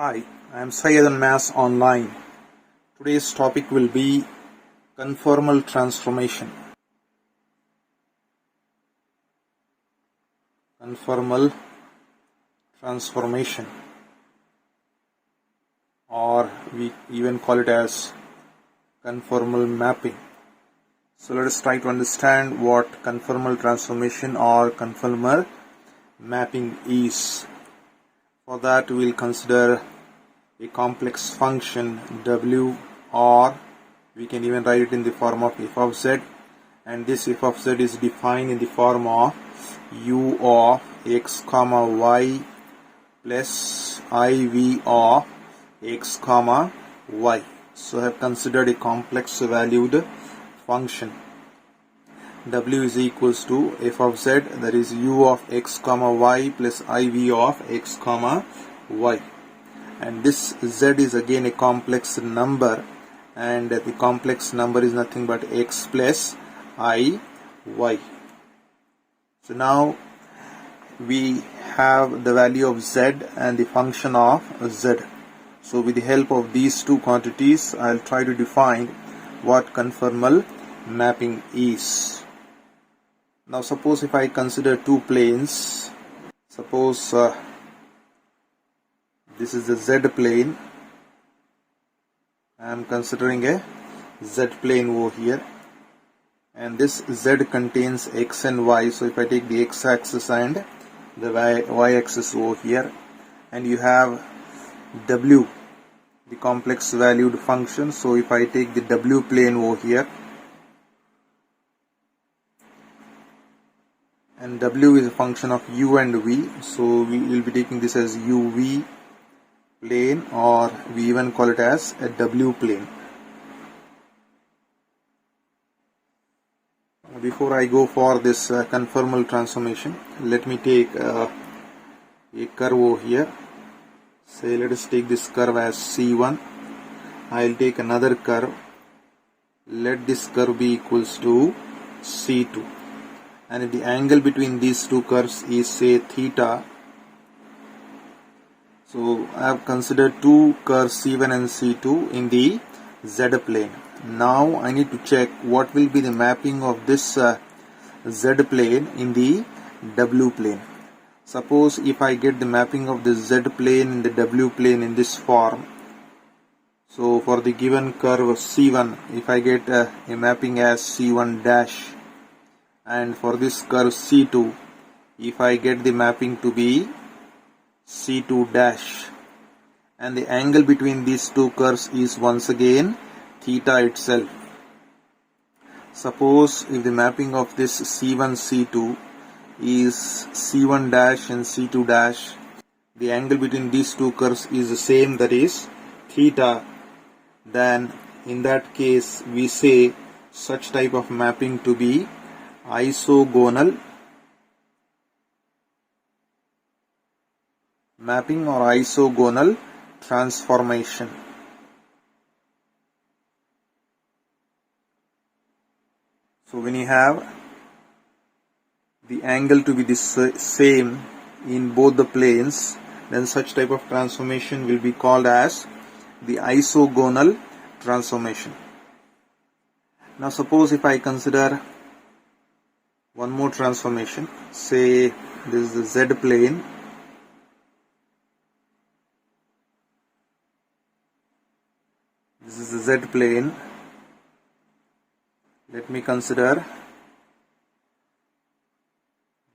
Hi, I am Syed on Mass Online. Today's topic will be conformal transformation. Conformal transformation, or we even call it as conformal mapping. So let us try to understand what conformal transformation or conformal mapping is. For that, we will consider a complex function w, or we can even write it in the form of f of z, and this f of z is defined in the form of u of x comma y plus iv of x comma y. So I have considered a complex valued function. W is equals to f of z, that is u of x comma y plus iv of x comma y, and this z is again a complex number, and the complex number is nothing but x plus I y. So now we have the value of z and the function of z. So with the help of these two quantities, I'll try to define what conformal mapping is. Now suppose if I consider two planes, suppose this is the z plane. I am considering a z plane over here, and this z contains x and y. So if I take the x axis and the y axis over here, and you have w, the complex valued function. So if I take the w plane over here, and w is a function of u and v, so we will be taking this as uv plane, or we even call it as a w plane. Before I go for this conformal transformation, let me take a curve over here. Say let us take this curve as C1. I'll take another curve. Let this curve be equals to C2. And if the angle between these two curves is say theta, so I have considered two curves C1 and C2 in the Z plane. Now I need to check what will be the mapping of this Z plane in the W plane. Suppose if I get the mapping of the Z plane in the W plane in this form, so for the given curve C1, if I get a mapping as C1 dash, and for this curve C2, if I get the mapping to be C2 dash, and the angle between these two curves is once again theta itself. Suppose if the mapping of this C1 C2 is C1 dash and C2 dash, the angle between these two curves is the same, that is theta, then in that case we say such type of mapping to be isogonal mapping or isogonal transformation. So when you have the angle to be the same in both the planes, then such type of transformation will be called as the isogonal transformation. Now suppose if I consider one more transformation, say this is the Z plane, this is the Z plane. Let me consider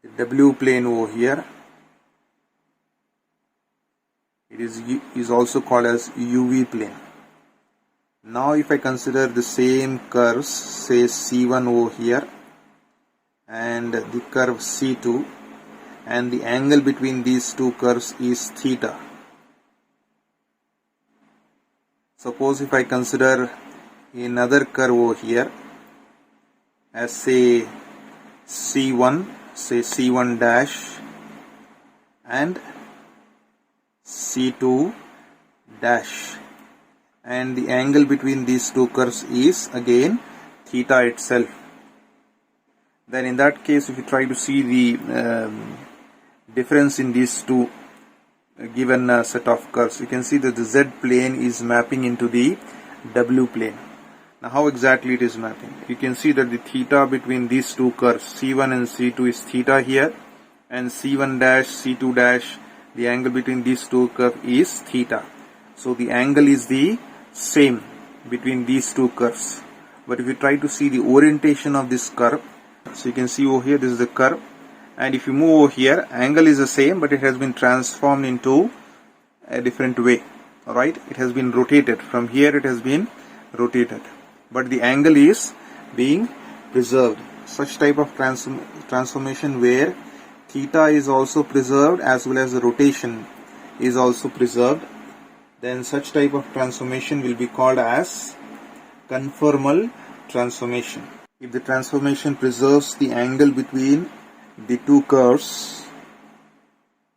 the W plane over here. It is also called as UV plane. Now if I consider the same curves, say C1 over here and the curve C2, and the angle between these two curves is theta. Suppose if I consider another curve over here as say C1, say C1 dash and C2 dash, and the angle between these two curves is again theta itself, then in that case if you try to see the difference in these two given set of curves. You can see that the Z plane is mapping into the W plane. Now how exactly it is mapping? You can see that the theta between these two curves C1 and C2 is theta here, and C1 dash, C2 dash, the angle between these two curves is theta. So the angle is the same between these two curves. But if you try to see the orientation of this curve, so you can see over here this is the curve, and if you move over here, angle is the same, but it has been transformed into a different way. Alright, it has been rotated. From here it has been rotated, but the angle is being preserved. Such type of transformation where theta is also preserved as well as the rotation is also preserved, then such type of transformation will be called as conformal transformation. If the transformation preserves the angle between the two curves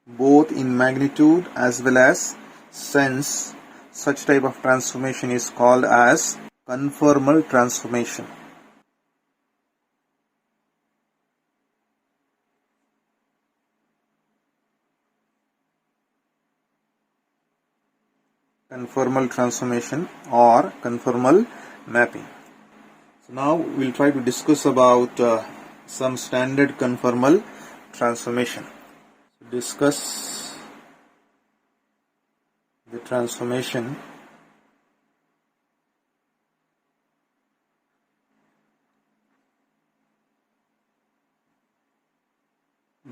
both in magnitude as well as sense, such type of transformation is called as conformal transformation. Conformal transformation or conformal mapping. So now we'll try to discuss about some standard conformal transformation. Discuss the transformation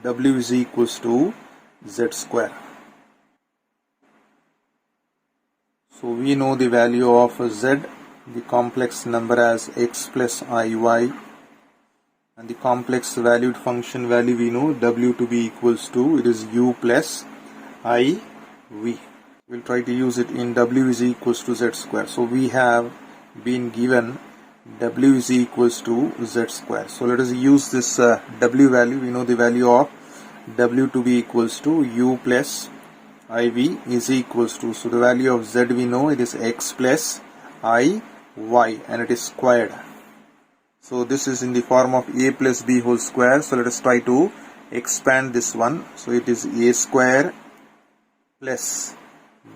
W is equals to Z square. So we know the value of Z, the complex number, as x plus iy, and the complex valued function value we know W to be equals to, it is u plus iv. We'll try to use it in W is equals to Z square. So we have been given W is equals to Z square. So let us use this W value. We know the value of W to be equals to u plus iv is equals to, so the value of Z we know it is x plus iy, and it is squared. So this is in the form of a plus b whole square. So let us try to expand this one. So it is a square plus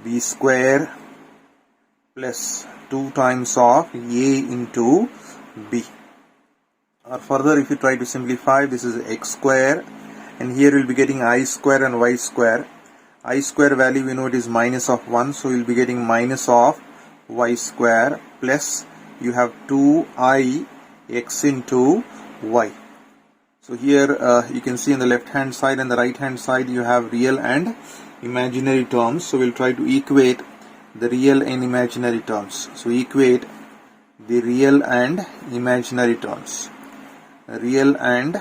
b square plus 2 times of a into b. Or further, if you try to simplify, this is x square, and here we'll be getting I square and y square. I square value we know it is minus of 1, so we'll be getting minus of y square plus you have 2i x into y. So here you can see on the left hand side and the right hand side you have real and imaginary terms. So we'll try to equate the real and imaginary terms. So equate the real and imaginary terms. Real and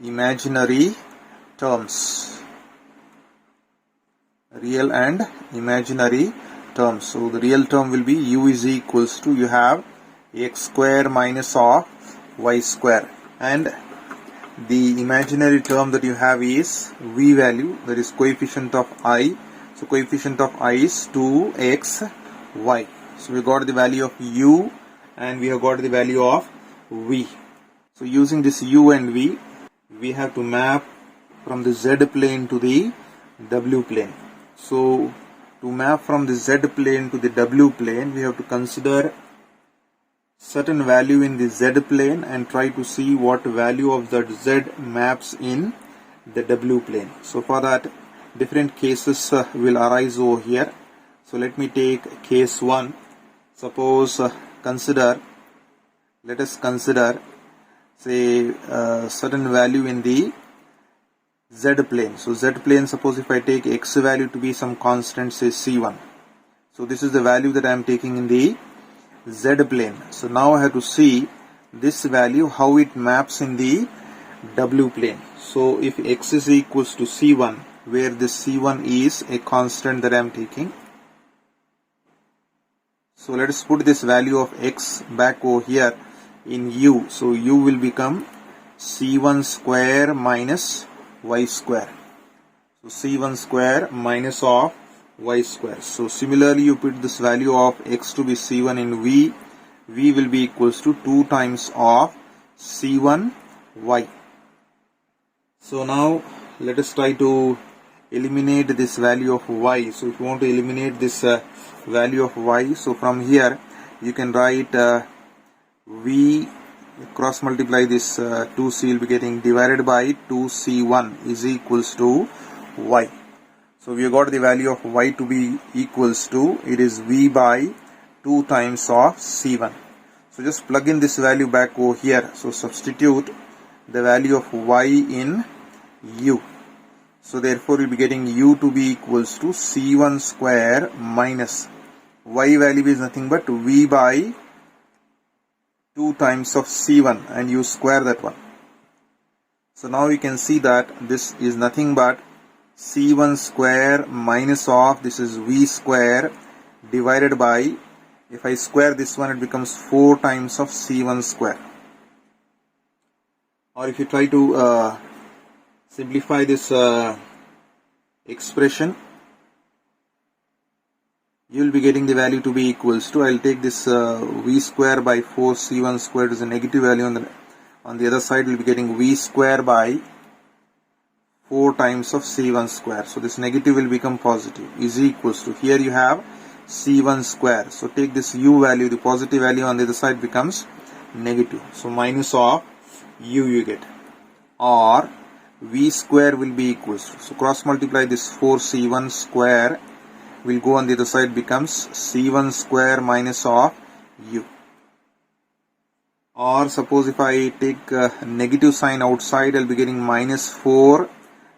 imaginary terms. Real and imaginary terms. So the real term will be u is equals to, you have x square minus of y square, and the imaginary term that you have is v value, that is coefficient of I. So coefficient of I is 2xy. So we got the value of u and we have got the value of v. So using this u and v, we have to map from the z plane to the w plane. So to map from the z plane to the w plane, we have to consider certain value in the z plane and try to see what value of that z maps in the w plane. So for that, different cases will arise over here. So let me take case 1. Suppose let us consider say certain value in the z plane. So z plane, suppose if I take x value to be some constant, say c1. So this is the value that I am taking in the z plane. So now I have to see this value how it maps in the w plane. So if x is equals to c1, where this c1 is a constant that I am taking, so let us put this value of x back over here in u. So u will become c1 square minus y square. So c1 square minus of y square. So similarly, you put this value of x to be c1 in v. V will be equals to 2 times of c1 y. So now let us try to eliminate this value of y. So if you want to eliminate this value of y, so from here you can write v cross multiply this 2c, will be getting divided by 2c1 is equals to y. So we got the value of y to be equals to, it is v by 2 times of c1. So just plug in this value back over here. So substitute the value of y in u. So therefore we'll be getting u to be equals to c1 square minus y value is nothing but v by 2 times of c1, and you square that one. So now you can see that this is nothing but c1 square minus of, this is v square divided by, if I square this one, it becomes 4 times of c1 square. Or if you try to simplify this expression, you will be getting the value to be equals to, I will take this v square by 4 c1 squared is a negative value on the other side, we will be getting v square by 4 times of c1 square. So this negative will become positive is equals to, here you have c1 square. So take this u value, the positive value on the other side becomes negative. So minus of u you get, or v square will be equals to, so cross multiply this 4c1 square will go on the other side, becomes c1 square minus of u. Or suppose if I take a negative sign outside, I will be getting minus 4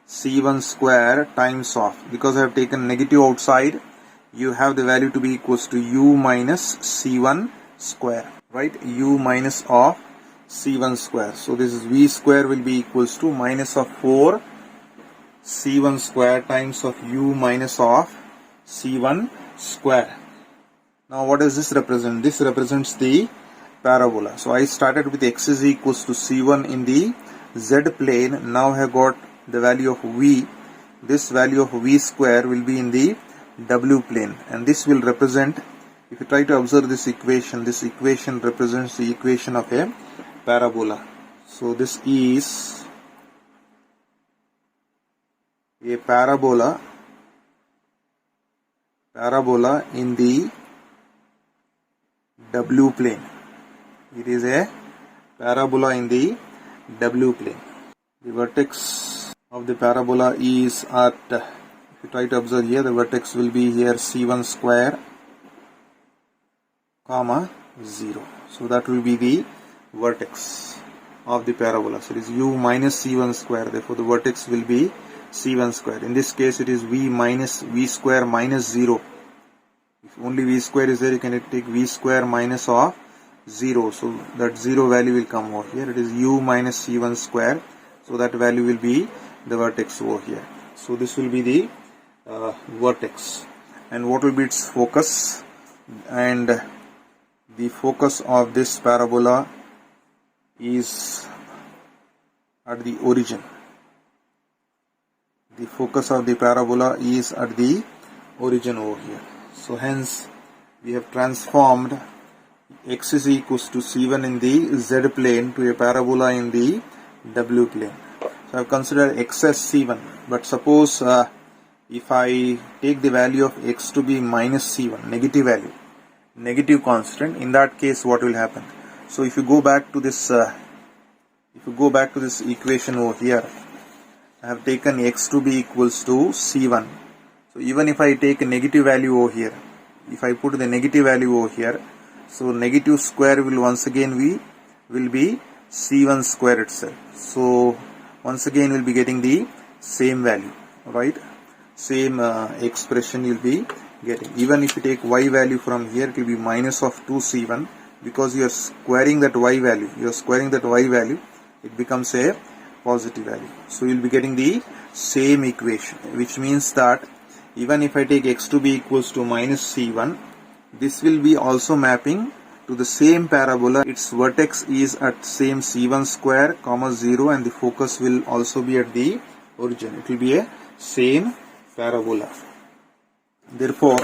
c1 square times of, because I have taken negative outside, you have the value to be equals to u minus c1 square, right? U minus of c1 square. So this is v square will be equals to minus of 4 c1 square times of u minus of c1 square. Now what does this represent? This represents the parabola. So I started with x is equals to c1 in the z plane. Now I have got the value of v. This value of v square will be in the w plane, and this will represent, if you try to observe this equation represents the equation of a parabola. So this is a parabola in the w plane. It is a parabola in the w plane. The vertex of the parabola is at, if you try to observe here, the vertex will be here c1 square comma 0. So that will be the vertex of the parabola. So it is u minus c1 square, therefore the vertex will be c1 square. In this case it is v square minus 0. If only v square is there, you can take v square minus of 0. So that 0 value will come over here. It is u minus c1 square. So that value will be the vertex over here. So this will be the vertex. And what will be its focus? And the focus of this parabola is at the origin. The focus of the parabola is at the origin over here. So hence we have transformed x is equals to c1 in the z plane to a parabola in the w plane. So I have considered x as c1, but suppose if I take the value of x to be minus c1, negative value, negative constant, in that case what will happen? So if you go back to this equation over here, I have taken x to be equals to c1. So even if I take a negative value over here, if I put the negative value over here, so negative square will once again will be c1 square itself. So once again we'll be getting the same value, right? Same expression you'll be getting. Even if you take y value from here, it will be minus of 2c1, because you are squaring that y value, it becomes a positive value. So you'll be getting the same equation, which means that even if I take x to be equals to minus c1, this will be also mapping to the same parabola. Its vertex is at same c1 square comma 0, and the focus will also be at the origin. It will be a same parabola. Therefore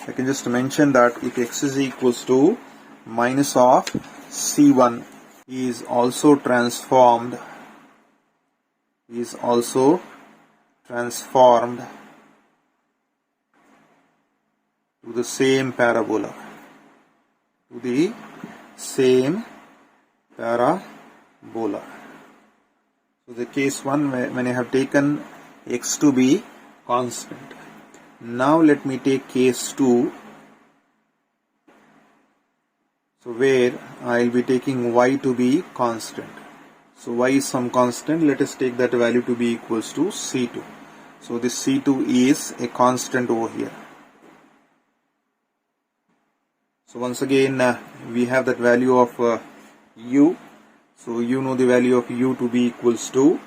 I can just mention that if x is equals to minus of c1 is also transformed transformed to the same parabola. To the same parabola. So the case 1 when I have taken x to be constant. Now let me take case 2. So where I will be taking y to be constant. So y is some constant. Let us take that value to be equals to C2. So this C2 is a constant over here. So once again we have that value of u. So you know the value of u to be equals to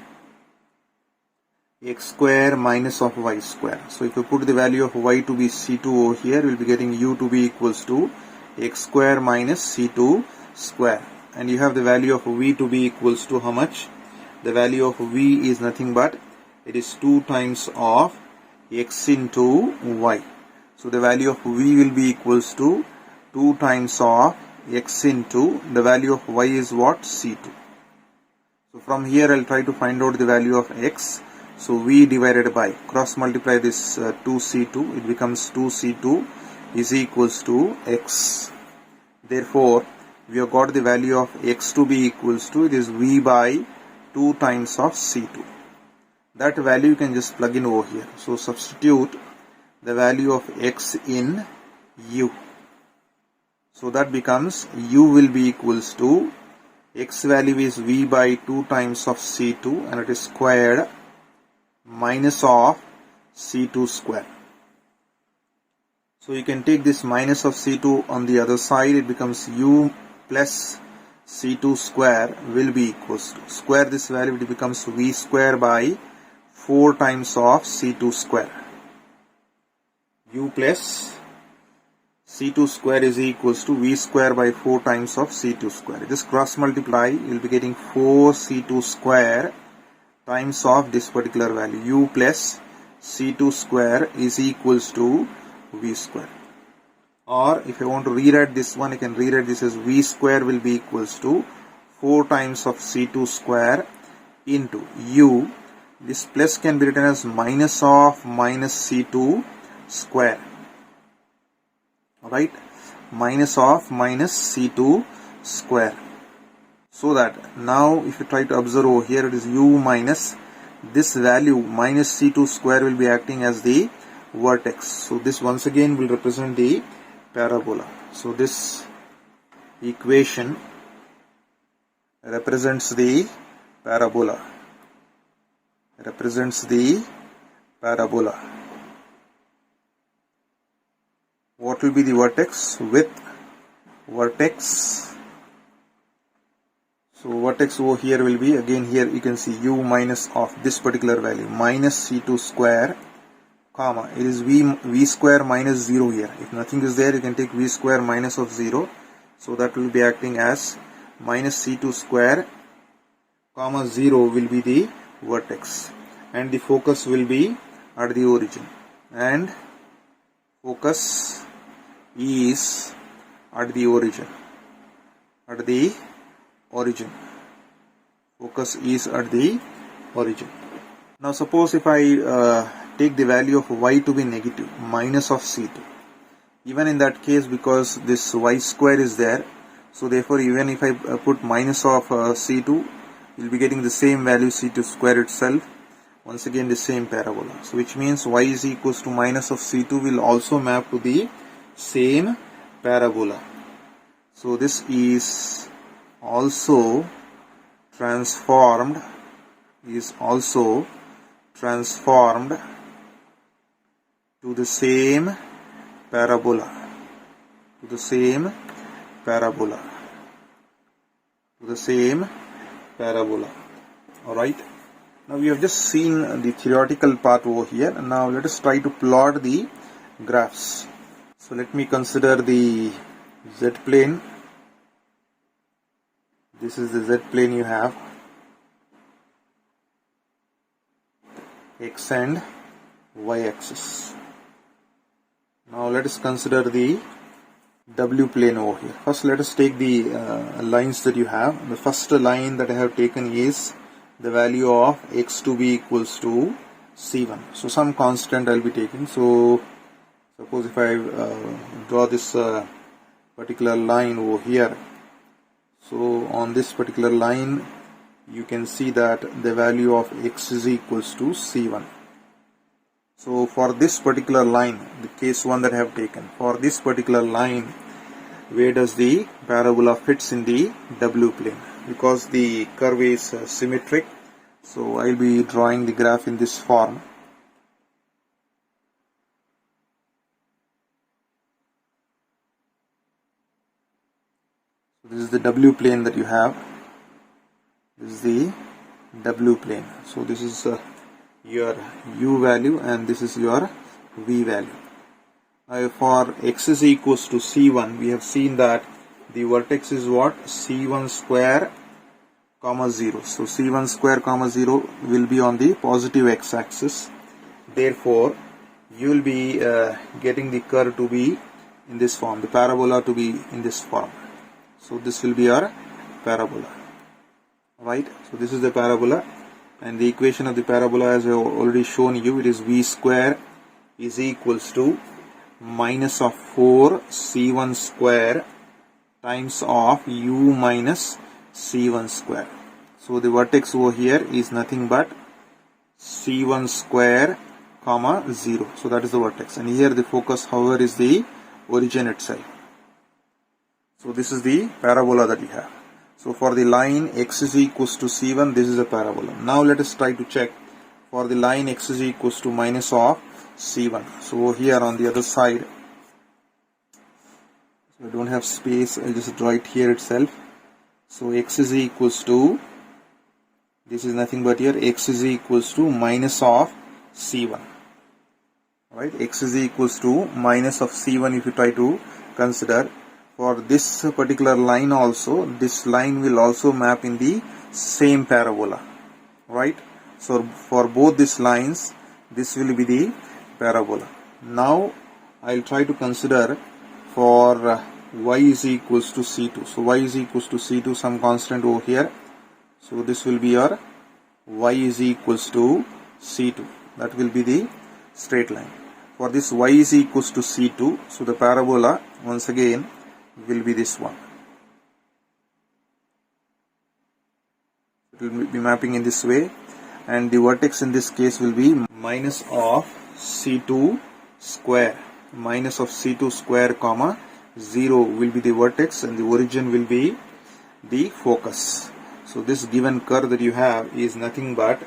x square minus of y square. So if you put the value of y to be C2 over here, we will be getting u to be equals to x square minus C2 square. And you have the value of v to be equals to how much? The value of v is nothing but it is 2 times of x into y. So the value of v will be equals to 2 times of x into the value of y is what? C2. So from here I'll try to find out the value of x. So v divided by cross multiply this 2c2, it becomes 2c2 is equals to x. Therefore we have got the value of x to be equals to, it is v by 2 times of c2. That value you can just plug in over here. So substitute the value of x in u. So that becomes u will be equals to x value is v by 2 times of c2 and it is squared minus of c2 square. So you can take this minus of c2 on the other side, it becomes u plus c2 square will be equals to, square this value, it becomes v square by 4 times of c2 square. U plus c2 square is equals to v square by 4 times of c2 square. Just cross multiply, you will be getting 4 c2 square times of this particular value. U plus c2 square is equals to v square. Or if I want to rewrite this one, I can rewrite this as v square will be equals to 4 times of c2 square into u. This plus can be written as minus of minus c2 square. Alright, minus of minus c2 square. So that now if you try to observe over here, it is u minus this value minus c2 square will be acting as the vertex. So this once again will represent the parabola. So this equation represents the parabola. Represents the parabola. What will be the vertex? With vertex. So vertex over here will be, again here you can see u minus of this particular value minus c2 square comma, it is v square minus 0 here. If nothing is there, you can take v square minus of 0. So that will be acting as minus c2 square comma 0 will be the vertex. And the focus will be at the origin. And focus is at the origin. At the origin. Focus is at the origin. Now suppose if I take the value of y to be negative, minus of c2. Even in that case, because this y square is there, so therefore even if I put minus of c2, you will be getting the same value c2 square itself. Once again the same parabola. So which means y is equals to minus of c2 will also map to the same parabola. So this is also transformed to the same parabola. To the same parabola. To the same parabola. Alright. Now we have just seen the theoretical part over here. Now let us try to plot the graphs. So let me consider the z plane. This is the z plane you have. X and y axis. Now let us consider the w plane over here. First let us take the lines that you have. The first line that I have taken is the value of x to be equals to C1. So some constant I'll be taking. So suppose if I draw this particular line over here, so on this particular line you can see that the value of x is equals to C1. So for this particular line, the case 1 that I have taken, for this particular line, where does the parabola fits in the W plane? Because the curve is symmetric, so I'll be drawing the graph in this form. So this is the W plane that you have. This is the W plane. So this is your U value and this is your V value. For x is equals to C1, we have seen that the vertex is what? C1 square comma 0. So C1 square comma 0 will be on the positive x-axis. Therefore, you will be getting the curve to be in this form, the parabola to be in this form. So this will be our parabola, right? So this is the parabola, and the equation of the parabola, as I have already shown you, it is v square is equals to minus of 4 c1 square times of u minus c1 square. So the vertex over here is nothing but c1 square comma 0. So that is the vertex, and here the focus, however, is the origin itself. So this is the parabola that we have. So for the line x is equals to C1, this is a parabola. Now let us try to check for the line x is equals to minus of C1. So here on the other side, so I don't have space, I'll just draw it here itself. So x is equals to, this is nothing but here, x is equals to minus of C1. Right, x is equals to minus of C1 if you try to consider. For this particular line also, this line will also map in the same parabola, right? So for both these lines, this will be the parabola. Now I'll try to consider for y is equals to C2. So y is equals to C2, some constant over here. So this will be your y is equals to C2. That will be the straight line. For this y is equals to C2, so the parabola once again will be this one. It will be mapping in this way, and the vertex in this case will be minus of C2 square. Minus of C2 square comma 0 will be the vertex, and the origin will be the focus. So this given curve that you have is nothing but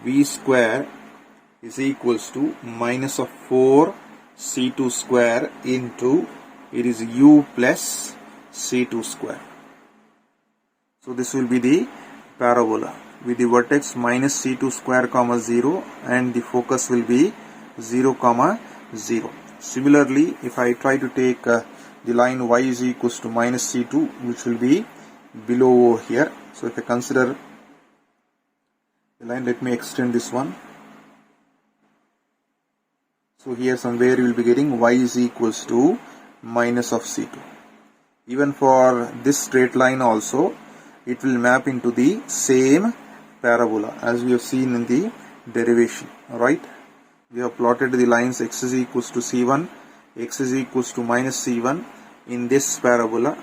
v square is equals to minus of 4 C2 square into, it is u plus C2 square. So this will be the parabola with the vertex minus C2 square comma 0, and the focus will be 0 comma 0. Similarly, if I try to take the line y is equals to minus C2, which will be below over here. So if I consider the line, let me extend this one. So here somewhere you will be getting y is equals to minus of C2. Even for this straight line also, it will map into the same parabola as we have seen in the derivation. Alright, we have plotted the lines x is equals to C1, x is equals to minus C1 in this parabola,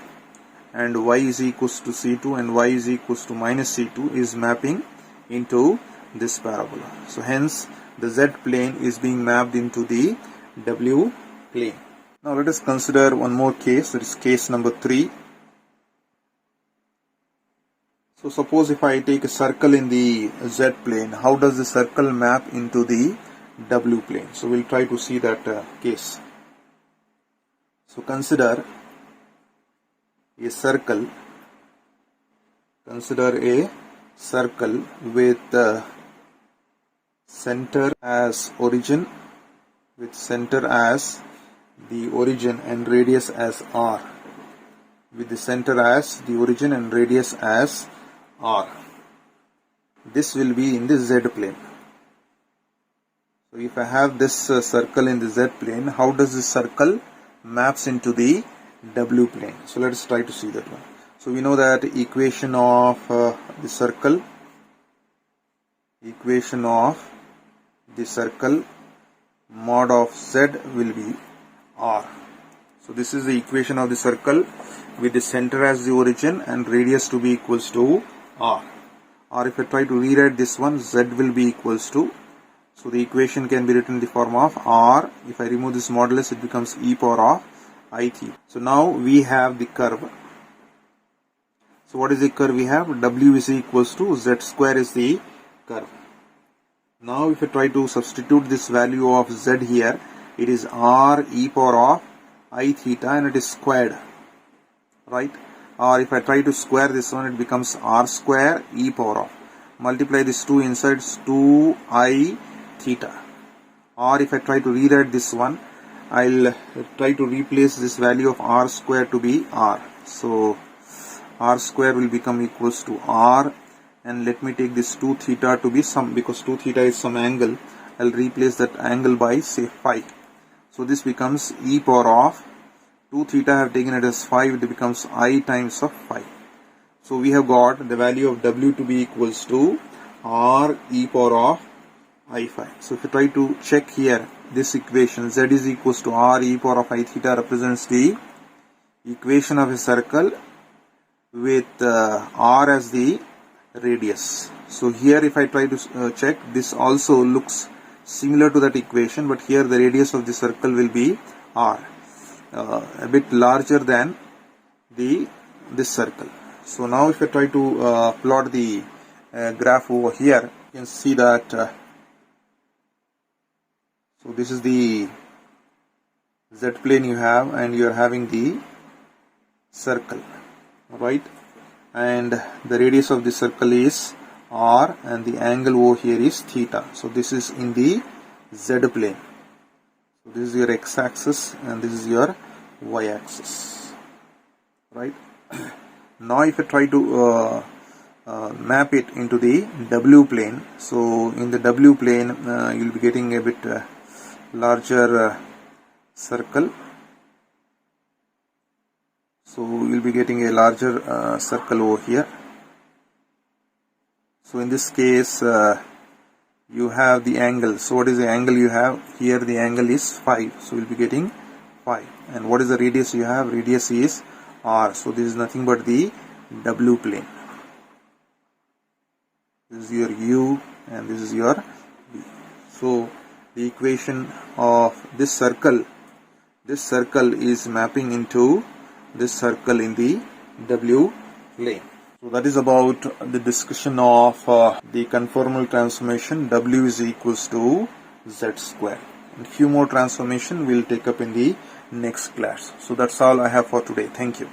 and y is equals to C2 and y is equals to minus C2 is mapping into this parabola. So hence the z plane is being mapped into the w plane. Now let us consider one more case, that is case number 3. So suppose if I take a circle in the z plane, how does the circle map into the w plane? So we'll try to see that case. So consider a circle, with center as origin, the origin and radius as r, with the center as the origin and radius as r. This will be in the z plane. So if I have this circle in the z plane, how does this circle maps into the w plane? So let us try to see that one. So we know that equation of the circle, equation of the circle mod of z will be r. So this is the equation of the circle with the center as the origin and radius to be equals to r. Or if I try to rewrite this one, z will be equals to, so the equation can be written in the form of r. If I remove this modulus, it becomes e power of I theta. So now we have the curve. So what is the curve we have? W is equals to z square is the curve. Now if I try to substitute this value of z here, it is r e power of I theta and it is squared, right? Or if I try to square this one, it becomes r square e power of, multiply this 2 inside, 2I theta. Or if I try to rewrite this one, I'll try to replace this value of r square to be r. So r square will become equals to r, and let me take this 2 theta to be some, because 2 theta is some angle. I'll replace that angle by say phi. So this becomes e power of 2 theta, I have taken it as 5, it becomes I times of phi. So we have got the value of w to be equals to r e power of I phi. So if you try to check here, this equation z is equals to r e power of I theta represents the equation of a circle with r as the radius. So here if I try to check, this also looks similar to that equation, but here the radius of the circle will be r, a bit larger than this circle. So now if I try to plot the graph over here, you can see that so this is the z plane you have, and you are having the circle, right? And the radius of the circle is r, and the angle over here is theta. So this is in the z plane. So this is your x-axis and this is your y-axis, right? Now if I try to map it into the w plane, so in the w plane you'll be getting a bit larger circle. So you'll be getting a larger circle over here. So in this case you have the angle. So what is the angle you have? Here the angle is 5. So you'll be getting 5. And what is the radius you have? Radius is r. So this is nothing but the w plane. This is your u and this is your v. So the equation of this circle is mapping into this circle in the w plane. So that is about the discussion of the conformal transformation w is equals to z square. And few more transformation we'll take up in the next class. So that's all I have for today. Thank you.